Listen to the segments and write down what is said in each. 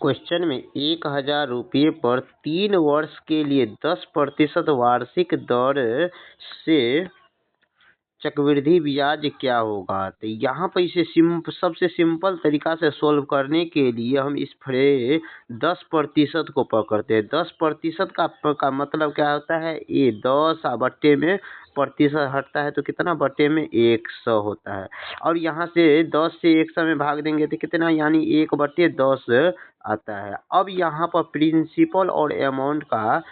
Question में 1,000 रुपये पर 3 वर्ष के लिए 10% वार्षिक दर से चक्रवृद्धि ब्याज क्या होगा। तो यहाँ पर इसे सबसे सिंपल तरीका से सॉल्व करने के लिए हम इस 10% को पकड़ते हैं। 10% का मतलब क्या होता है, ये 10 बट्टे में प्रतिशत हटता है तो कितना, बट्टे में 100 होता है। और यहाँ से 10 से 100 में भाग देंगे तो कितना, यानी 1/10 आता है। अब यहाँ पर प्रिंसिपल और अमाउंट का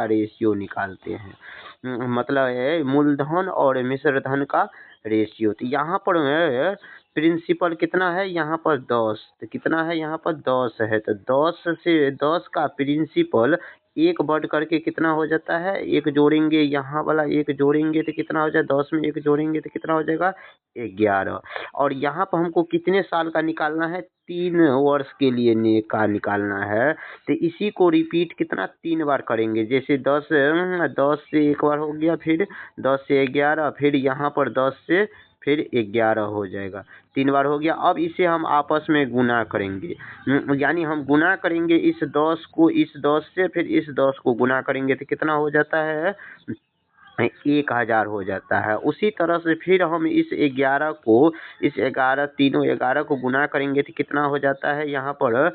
रेशियो निकालते हैं। मतलब है मूलधन और मिश्र धन का रेशियो। तो यहाँ पर प्रिंसिपल कितना है, यहाँ पर 10, तो कितना है, यहाँ पर 10 है। तो 10 का प्रिंसिपल 1 बढ़ करके कितना हो जाता है, 1 जोड़ेंगे, यहाँ वाला 1 जोड़ेंगे तो कितना हो जाएगा, 10 में 1 जोड़ेंगे तो कितना हो जाएगा, 11। और यहाँ पर हमको कितने साल का निकालना है, 3 वर्ष के लिए निकालना है। तो इसी को रिपीट कितना, 3 बार करेंगे। जैसे 10 से एक बार हो गया, फिर 10 से 11, फिर यहाँ पर 10 से फिर 11 हो जाएगा, 3 बार हो गया। अब इसे हम आपस में गुना करेंगे, यानी हम गुना करेंगे इस 10 को इस 10 से, फिर इस 10 को गुना करेंगे तो कितना हो जाता है, 1,000 हो जाता है। उसी तरह से फिर हम इस 11 को तीनों 11 को गुना करेंगे तो कितना हो जाता है, यहाँ पर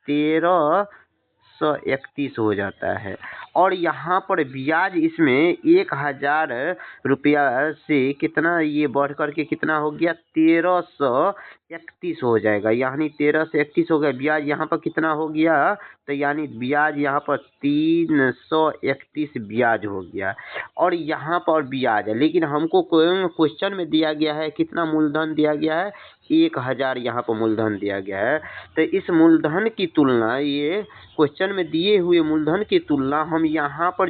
1331 हो जाता है। और यहाँ पर ब्याज इसमें 1,000 रुपया से कितना ये बढ़ करके कितना हो गया, 1331 हो जाएगा, यानी 13 से 31 हो गया। ब्याज यहाँ पर कितना हो गया, तो यानी ब्याज यहाँ पर 331 ब्याज हो गया। और यहाँ पर ब्याज है, लेकिन हमको क्वेश्चन में दिया गया है कितना मूलधन दिया गया है, 1,000 यहाँ पर मूलधन दिया गया है। तो इस मूलधन की तुलना, ये क्वेश्चन में दिए हुए मूलधन की तुलना हम यहाँ पर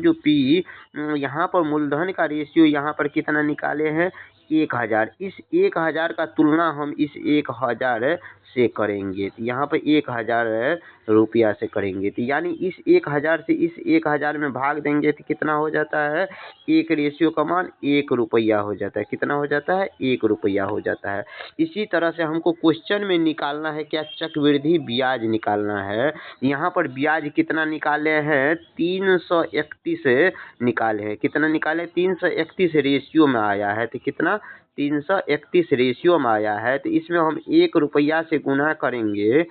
यहाँ पर मूलधन का रेशियो यहाँ पर कितना निकाले हैं, 1,000। इस 1,000 का तुलना हम इस 1,000 से करेंगे, तो यहाँ पर 1,000 रुपया से करेंगे। तो यानी इस 1,000 से इस 1,000 में भाग देंगे तो कितना हो जाता है, एक रेशियो का मान 1 रुपया हो जाता है। कितना हो जाता है, 1 रुपया हो जाता है। इसी तरह से हमको क्वेश्चन में निकालना है क्या, चक्रवृद्धि ब्याज निकालना है। यहाँ पर ब्याज कितना निकाले हैं, 331 निकाले हैं। कितना निकाले, 331 रेशियो में आया है। तो कितना, 331 रेशियो में आया है। तो इसमें हम 1 रुपया से गुना करेंगे,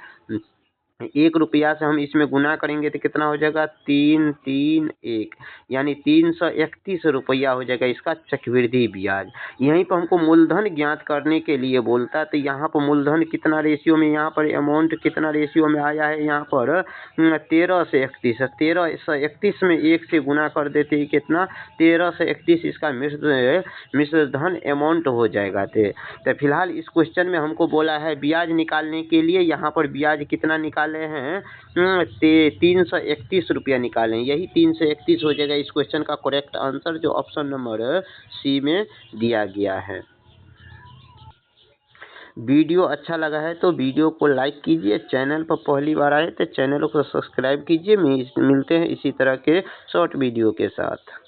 1 रुपया से हम इसमें गुना करेंगे तो कितना हो जाएगा, 331, यानी 331 रुपया हो जाएगा इसका चक्रवृद्धि ब्याज। यहीं पर हमको मूलधन ज्ञात करने के लिए बोलता है। तो यहाँ पर मूलधन कितना रेशियो में, यहाँ पर अमाउंट कितना रेशियो में आया है, यहाँ पर 13 से 31। 13 से 31 में 1 से गुना कर देते हैं, कितना, 13 से 31 इसका मिश्र धन अमाउंट हो जाएगा। तो फिलहाल इस क्वेश्चन में हमको बोला है ब्याज निकालने के लिए, यहाँ पर ब्याज कितना निकाले हैं, 331 रुपया निकालें। यही 331 हो जाएगा इस क्वेश्चन का करेक्ट आंसर, जो ऑप्शन नंबर सी में दिया गया है। वीडियो अच्छा लगा है तो वीडियो को लाइक कीजिए, चैनल पर पहली बार आए तो चैनल को सब्सक्राइब कीजिए। मिलते हैं इसी तरह के शॉर्ट वीडियो के साथ।